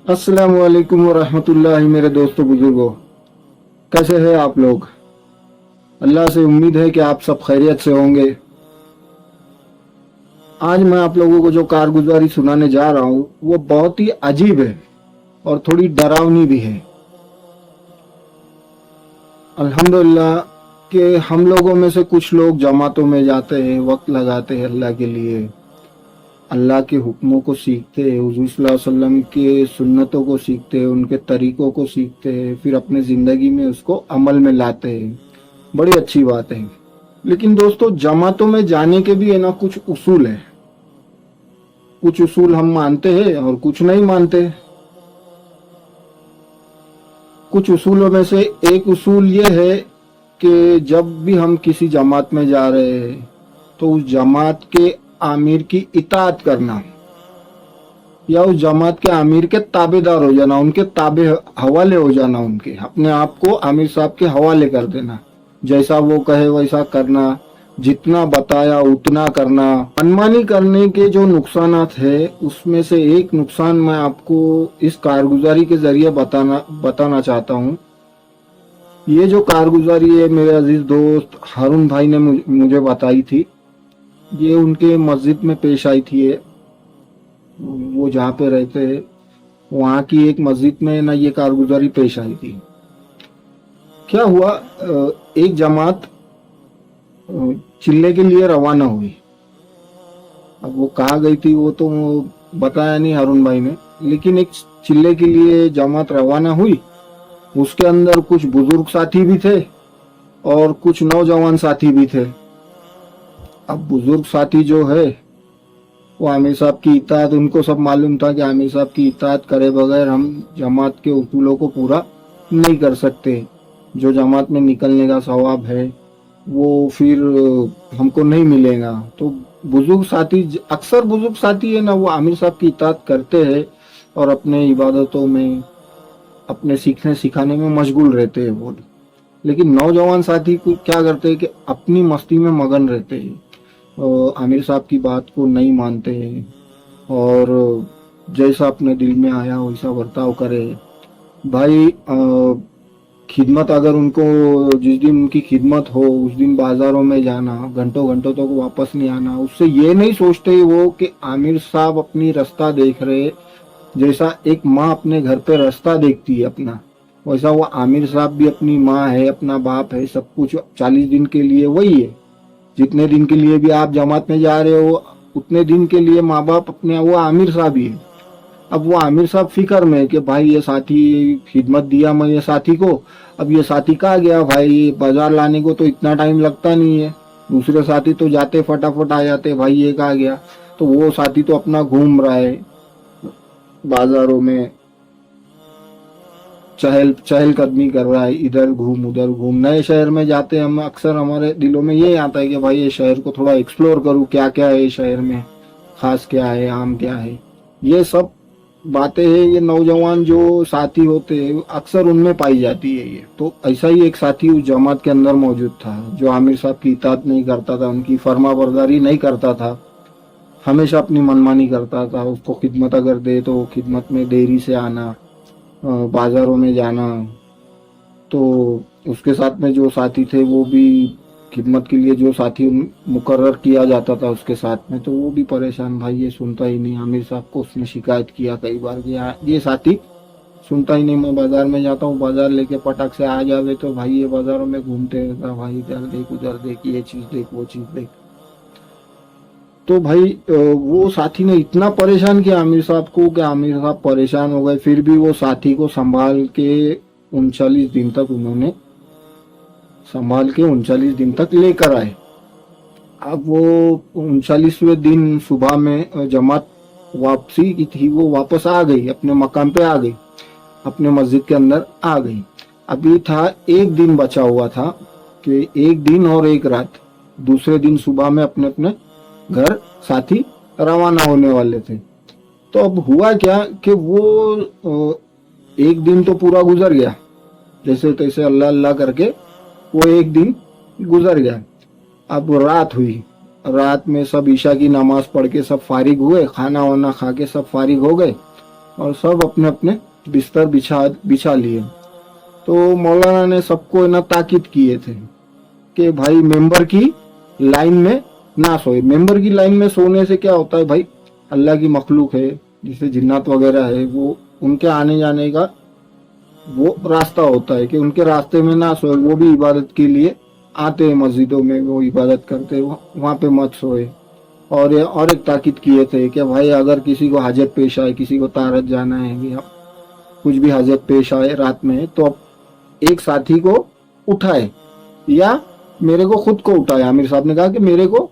अस्सलाम वालेकुम वरहमतुल्लाहि। मेरे दोस्तों बुजुर्गों, कैसे हैं आप लोग? अल्लाह से उम्मीद है कि आप सब खैरियत से होंगे। आज मैं आप लोगों को जो कारगुजारी सुनाने जा रहा हूँ वो बहुत ही अजीब है और थोड़ी डरावनी भी है। अल्हम्दुलिल्लाह कि हम लोगों में से कुछ लोग जमातों में जाते हैं, वक्त लगाते हैं अल्लाह के लिए, अल्लाह के हुक्मों को सीखते हैं, हुज़ूर सल्लल्लाहु अलैहि वसल्लम के सुन्नतों को सीखते हैं, उनके तरीकों को सीखते हैं, फिर अपने ज़िंदगी में उसको अमल में लाते हैं। बड़ी अच्छी बात है। लेकिन दोस्तों, जमातों में जाने के भी है ना कुछ उसूल है। कुछ उसूल हम मानते हैं और कुछ नहीं मानते। कुछ उसूलों में से एक उसूल ये है कि जब भी हम किसी जमात में जा रहे हैं तो उस जमात के आमिर की इताअत करना या उस जमात के आमिर के ताबेदार हो जाना, उनके ताबे हवाले हो जाना, उनके अपने आप को आमिर साहब के हवाले कर देना। जैसा वो कहे वैसा करना, जितना बताया उतना करना। मनमानी करने के जो नुकसानात है उसमें से एक नुकसान मैं आपको इस कारगुजारी के जरिए बताना चाहता हूँ। ये जो कारगुजारी है मेरे अजीज दोस्त हारून भाई ने मुझे बताई थी। ये उनके मस्जिद में पेश आई थी। ये वो जहाँ पे रहते हैं वहाँ की एक मस्जिद में ना ये कारगुजारी पेश आई थी। क्या हुआ, एक जमात चिल्ले के लिए रवाना हुई। अब वो कहाँ गई थी वो तो बताया नहीं हारून भाई ने, लेकिन एक चिल्ले के लिए जमात रवाना हुई। उसके अंदर कुछ बुजुर्ग साथी भी थे और कुछ नौजवान साथी भी थे। अब बुजुर्ग साथी जो है वो आमिर साहब की इताअत, उनको सब मालूम था कि आमिर साहब की इताअत करे बगैर हम जमात के उसूलों को पूरा नहीं कर सकते। जो जमात में निकलने का सवाब है वो फिर हमको नहीं मिलेगा। तो बुजुर्ग साथी, अक्सर बुजुर्ग साथी है ना, वो आमिर साहब की इताअत करते हैं और अपने इबादतों में, अपने सीखने सिखाने में मशगूल रहते हैं वो। लेकिन नौजवान साथी को क्या करते हैं कि अपनी मस्ती में मगन रहते हैं, आमिर साहब की बात को नहीं मानते हैं और जैसा अपने दिल में आया वैसा बर्ताव करे। भाई खिदमत अगर उनको, जिस दिन उनकी खिदमत हो उस दिन बाजारों में जाना, घंटों घंटों तक वापस नहीं आना। उससे ये नहीं सोचते वो कि आमिर साहब अपनी रास्ता देख रहे। जैसा एक माँ अपने घर पे रास्ता देखती है अपना, वैसा वो आमिर साहब भी अपनी माँ है, अपना बाप है, सब कुछ 40 दिन के लिए वही है। जितने दिन के लिए भी आप जमात में जा रहे हो उतने दिन के लिए माँ बाप अपने वो आमिर साहब ही है। अब वो आमिर साहब फिक्र में है कि भाई ये साथी, खिदमत दिया मैं ये साथी को, अब ये साथी कहाँ गया भाई, बाजार लाने को तो इतना टाइम लगता नहीं है। दूसरे साथी तो जाते फटाफट आ जाते, भाई ये कहाँ गया। तो वो साथी तो अपना घूम रहा है बाजारों में, चहल चहल कदमी कर रहा है, इधर घूम उधर घूम। नए शहर में जाते हम अक्सर हमारे दिलों में ये आता है कि भाई ये शहर को थोड़ा एक्सप्लोर करूँ, क्या क्या है शहर में, खास क्या है, आम क्या है। ये सब बातें हैं, ये नौजवान जो साथी होते हैं अक्सर उनमें पाई जाती है। ये तो ऐसा ही एक साथी उस जमात के अंदर मौजूद था जो आमिर साहब की इताअत नहीं करता था, उनकी फर्मा बरदारी नहीं करता था, हमेशा अपनी मनमानी करता था। उसको खिदमत अगर दे तो खिदमत में देरी से आना, बाजारों में जाना। तो उसके साथ में जो साथी थे वो भी, खिदमत के लिए जो साथी मुकर्रर किया जाता था उसके साथ में, तो वो भी परेशान। भाई ये सुनता ही नहीं, आमिर साहब को उसने शिकायत किया कई बार कि ये साथी सुनता ही नहीं। मैं बाजार में जाता हूँ, बाजार लेके पटाख से आ जावे तो भाई ये बाजारों में घूमते रहता, भाई इधर देख उधर देख, ये चीज देख वो चीज देख। तो भाई वो साथी ने इतना परेशान किया आमिर साहब को कि आमिर साहब परेशान हो गए। फिर भी वो साथी को संभाल के 39 दिन तक उन्होंने संभाल के 39 दिन तक लेकर आए। अब वो 39वें दिन सुबह में जमात वापसी की थी, वो वापस आ गई, अपने मकाम पे आ गई, अपने मस्जिद के अंदर आ गई। अभी था एक दिन बचा हुआ था कि एक दिन और एक रात, दूसरे दिन सुबह में अपने अपने घर साथी रवाना होने वाले थे। तो अब हुआ क्या कि वो एक दिन तो पूरा गुजर गया, जैसे तैसे अल्लाह अल्लाह करके वो एक दिन गुजर गया। अब रात हुई, रात में सब ईशा की नमाज पढ़ के सब फारिग हुए, खाना वाना खा के सब फारिग हो गए। और सब अपने अपने बिस्तर बिछा बिछा लिए। तो मौलाना ने सबको ना ताकीद किए थे कि भाई मेंबर की लाइन में ना सोए। मेंबर की लाइन में सोने से क्या होता है भाई, अल्लाह की मखलूक है जिसे जिन्नात वगैरह है, वो उनके आने जाने का वो रास्ता होता है कि उनके रास्ते में ना सोए। वो भी इबादत के लिए आते हैं मस्जिदों में, वो इबादत करते हैं, वहाँ पे मत सोए। और एक ताकीद किए थे कि भाई अगर किसी को हाजत पेश आए, किसी को तारत जाना है या कुछ भी हाजत पेश आए रात में, तो एक साथी को उठाए या मेरे को खुद को उठाए। आमिर साहब ने कहा कि मेरे को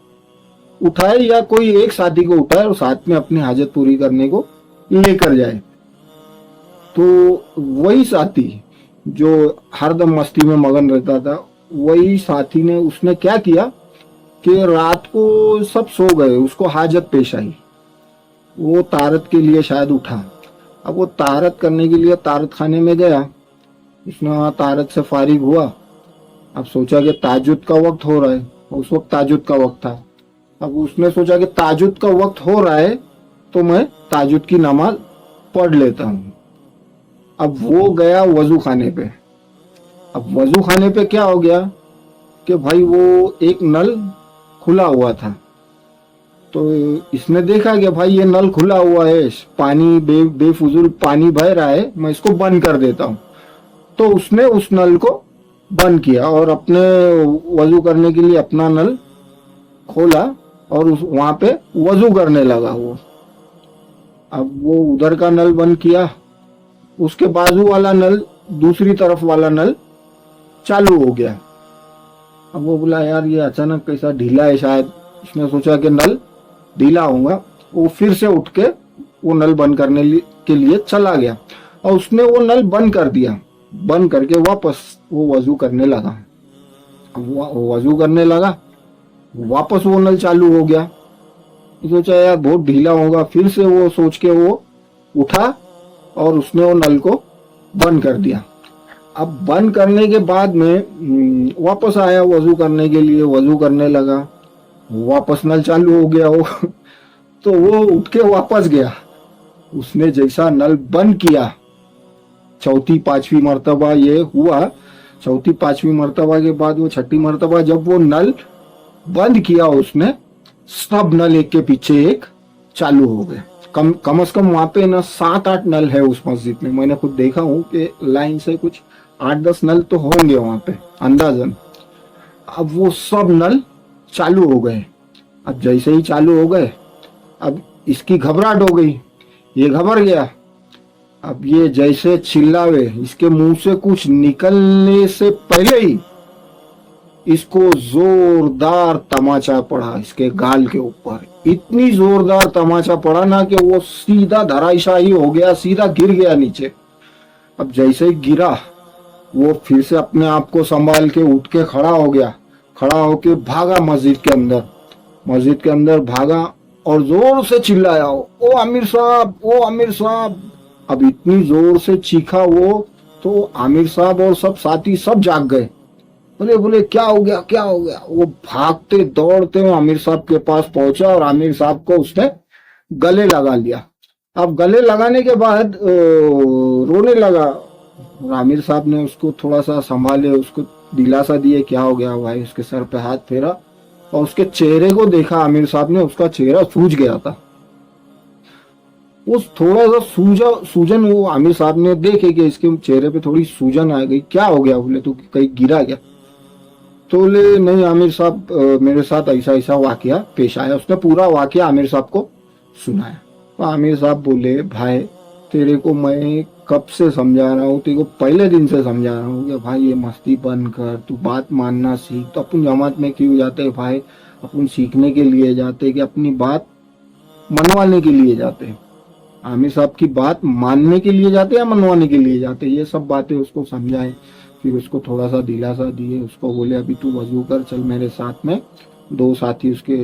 उठाए या कोई एक साथी को उठाए और साथ में अपनी हाजत पूरी करने को लेकर जाए। तो वही साथी जो हरदम मस्ती में मगन रहता था, वही साथी ने उसने क्या किया कि रात को सब सो गए, उसको हाजत पेश आई, वो तारत के लिए शायद उठा। अब वो तारत करने के लिए तारत खाने में गया, उसने वहां तारत से फारिग हुआ। अब सोचा कि ताजुद का वक्त हो रहा है, उस वक्त ताजुद का वक्त था। अब उसने सोचा कि ताजुद का वक्त हो रहा है तो मैं ताजुद की नमाज पढ़ लेता हूँ। अब वो गया वजू खाने पे। अब वजू खाने पे क्या हो गया कि भाई वो एक नल खुला हुआ था, तो इसने देखा कि भाई ये नल खुला हुआ है, पानी बेफुजूल पानी बह रहा है, मैं इसको बंद कर देता हूँ। तो उसने उस नल को बंद किया और अपने वजू करने के लिए अपना नल खोला और वहां पे वजू करने लगा वो। अब वो उधर का नल बंद किया, उसके बाजू वाला नल, दूसरी तरफ वाला नल चालू हो गया। अब वो बोला यार ये अचानक कैसा ढीला है, शायद उसने सोचा कि नल ढीला होगा। वो फिर से उठ के वो नल बंद करने के लिए चला गया और उसने वो नल बंद कर दिया। बंद करके वापस वो वजू करने लगा। वो वजू करने लगा, वापस वो नल चालू हो गया। सोचा यार बहुत ढीला होगा, फिर से वो सोच के वो उठा और उसने वो नल को बंद कर दिया। अब बंद करने के बाद में वापस आया वजू करने के लिए, वजू करने लगा, वापस नल चालू हो गया वो तो वो उठ के वापस गया। उसने जैसा नल बंद किया, चौथी पांचवी मर्तबा ये हुआ, चौथी पांचवी मर्तबा के बाद वो छठी मर्तबा जब वो नल बंद किया उसने, सब नल एक के पीछे एक चालू हो गए। कम से कम वहां पे ना 7-8 नल है उस मस्जिद में, मैंने खुद देखा हूँ कि लाइन से कुछ 8-10 नल तो होंगे वहां पे अंदाजन। अब वो सब नल चालू हो गए। अब जैसे ही चालू हो गए, अब इसकी घबराहट हो गई, ये घबरा गया। अब ये जैसे चिल्लावे, इसके मुंह से कुछ निकलने से पहले ही इसको जोरदार तमाचा पड़ा इसके गाल के ऊपर। इतनी जोरदार तमाचा पड़ा ना कि वो सीधा धराशायी हो गया, सीधा गिर गया नीचे। अब जैसे ही गिरा, वो फिर से अपने आप को संभाल के उठ के खड़ा हो गया। खड़ा होके भागा मस्जिद के अंदर, मस्जिद के अंदर भागा और जोर से चिल्लाया, ओ आमिर साहब, ओ आमिर साहब। अब इतनी जोर से चीखा वो, तो आमिर साहब और सब साथी सब जाग गए। बोले बोले क्या हो गया, क्या हो गया। वो भागते दौड़ते वो आमिर साहब के पास पहुंचा और आमिर साहब को उसने गले लगा लिया। अब गले लगाने के बाद रोने लगा। आमिर साहब ने उसको थोड़ा सा संभाले, उसको दिलासा दिए, क्या हो गया भाई, उसके सर पे हाथ फेरा और उसके चेहरे को देखा आमिर साहब ने, उसका चेहरा सूज गया था। उस थोड़ा सा सूजन वो आमिर साहब ने देखे कि इसके चेहरे पे थोड़ी सूजन आ गई। क्या हो गया, बोले तो कहीं गिरा गया। तो बोले नहीं आमिर साहब, मेरे साथ ऐसा ऐसा वाकया पेश आया। उसने पूरा वाकया आमिर साहब को सुनाया। तो आमिर साहब बोले भाई तेरे को मैं कब से समझा रहा हूँ, तेरे को पहले दिन से समझा रहा हूँ कि भाई ये मस्ती बंद कर, तू बात मानना सीख। तो अपन जमात में क्यों जाते हैं भाई, अपन सीखने के लिए जाते कि अपनी बात मनवाने के लिए जाते। आमिर साहब की बात मानने के लिए जाते या मनवाने के लिए जाते, ये सब बातें उसको समझाए। फिर उसको थोड़ा सा दिलासा दिए, उसको बोले अभी तू वजू कर, चल मेरे साथ में। दो साथी उसके,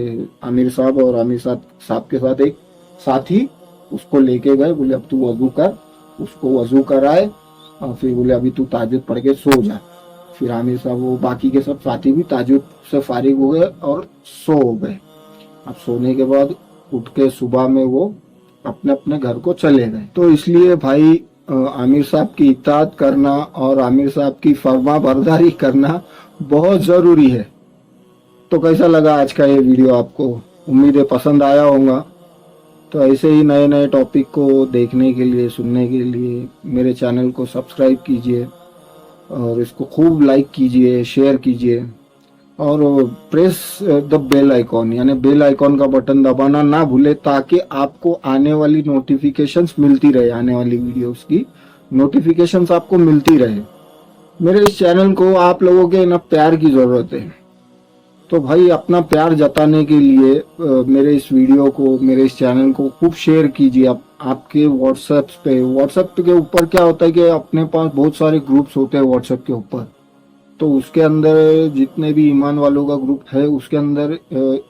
आमिर साहब और आमिर साहब के साथ एक साथी उसको लेके गए। बोले अब तू वजू कर, उसको वजू कराए और फिर बोले अभी तू ताजुद पढ़ के सो जा। फिर आमिर साहब, वो बाकी के सब साथी भी ताजुद से फारिग हो गए और सो गए। अब सोने के बाद उठ के सुबह में वो अपने अपने घर को चले गए। तो इसलिए भाई आमिर साहब की इत्ताअत करना और आमिर साहब की फर्मा बरदारी करना बहुत जरूरी है। तो कैसा लगा आज का ये वीडियो आपको? उम्मीद है पसंद आया होगा। तो ऐसे ही नए नए टॉपिक को देखने के लिए, सुनने के लिए मेरे चैनल को सब्सक्राइब कीजिए और इसको खूब लाइक कीजिए, शेयर कीजिए और प्रेस द बेल आइकॉन, यानी बेल आइकॉन का बटन दबाना ना भूले, ताकि आपको आने वाली नोटिफिकेशंस मिलती रहे, आने वाली वीडियोस की नोटिफिकेशंस आपको मिलती रहे। मेरे इस चैनल को आप लोगों के ना प्यार की जरूरत है। तो भाई अपना प्यार जताने के लिए मेरे इस वीडियो को, मेरे इस चैनल को खूब शेयर कीजिए। आपके व्हाट्सएप के ऊपर क्या होता है कि अपने पास बहुत सारे ग्रुप्स होते हैं व्हाट्सएप के ऊपर। तो उसके अंदर जितने भी ईमान वालों का ग्रुप है उसके अंदर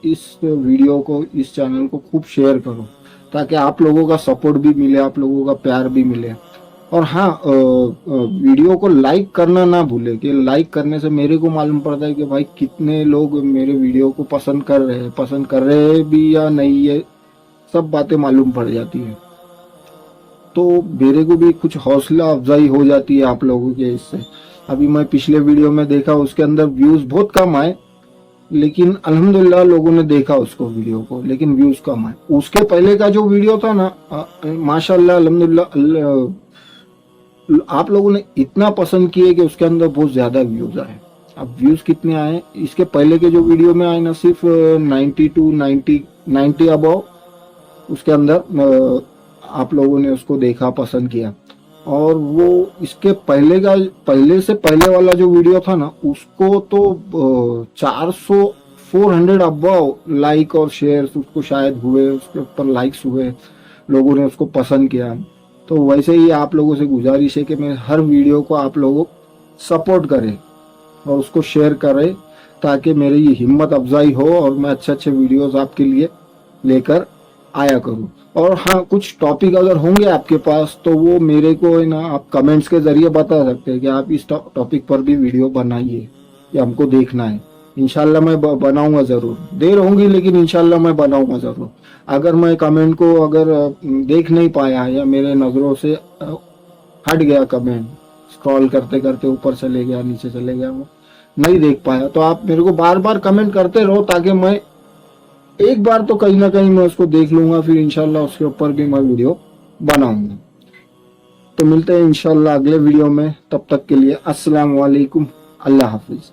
इस वीडियो को, इस चैनल को खूब शेयर करो, ताकि आप लोगों का सपोर्ट भी मिले, आप लोगों का प्यार भी मिले। और हाँ, वीडियो को लाइक करना ना भूले, कि लाइक करने से मेरे को मालूम पड़ता है कि भाई कितने लोग मेरे वीडियो को पसंद कर रहे हैं भी या नहीं, ये सब बातें मालूम पड़ जाती है। तो मेरे को भी कुछ हौसला अफजाई हो जाती है आप लोगों के इससे। अभी मैं पिछले वीडियो में देखा, उसके अंदर व्यूज बहुत कम आए, लेकिन अल्हम्दुलिल्लाह लोगों ने देखा उसको, वीडियो को, लेकिन व्यूज कम आए। उसके पहले का जो वीडियो था ना, माशाल्लाह अल्हम्दुलिल्लाह आप लोगों ने इतना पसंद किए कि उसके अंदर बहुत ज्यादा व्यूज आए। अब व्यूज कितने आए, इसके पहले के जो वीडियो में आए ना, सिर्फ 90 अबव उसके अंदर आप लोगों ने उसको देखा, पसंद किया। और वो इसके पहले से पहले वाला जो वीडियो था ना, उसको तो 400 अबव लाइक और शेयर उसको शायद हुए, उसके ऊपर लाइक्स हुए, लोगों ने उसको पसंद किया। तो वैसे ही आप लोगों से गुजारिश है कि मैं हर वीडियो को आप लोगों सपोर्ट करें और उसको शेयर करें, ताकि मेरी ये हिम्मत अफजाई हो और मैं अच्छे अच्छे वीडियोस आपके लिए लेकर आया करूं। और हाँ, कुछ टॉपिक अगर होंगे आपके पास तो वो मेरे को है ना, आप कमेंट्स के जरिए बता सकते हैं कि आप इस टॉपिक पर भी वीडियो बनाइए, या हमको देखना है। इंशाल्लाह मैं बनाऊंगा जरूर, देर होंगी लेकिन इंशाल्लाह मैं बनाऊंगा जरूर। अगर मैं कमेंट को अगर देख नहीं पाया या मेरे नजरों से हट गया कमेंट, स्क्रॉल करते करते ऊपर चले गया, नीचे चले गया, वो नहीं देख पाया, तो आप मेरे को बार बार कमेंट करते रहो, ताकि मैं एक बार तो कहीं ना कहीं मैं उसको देख लूंगा, फिर इंशाल्लाह उसके ऊपर भी मैं वीडियो बनाऊंगा। तो मिलते हैं इंशाल्लाह अगले वीडियो में, तब तक के लिए अस्सलाम वालेकुम, अल्लाह हाफिज।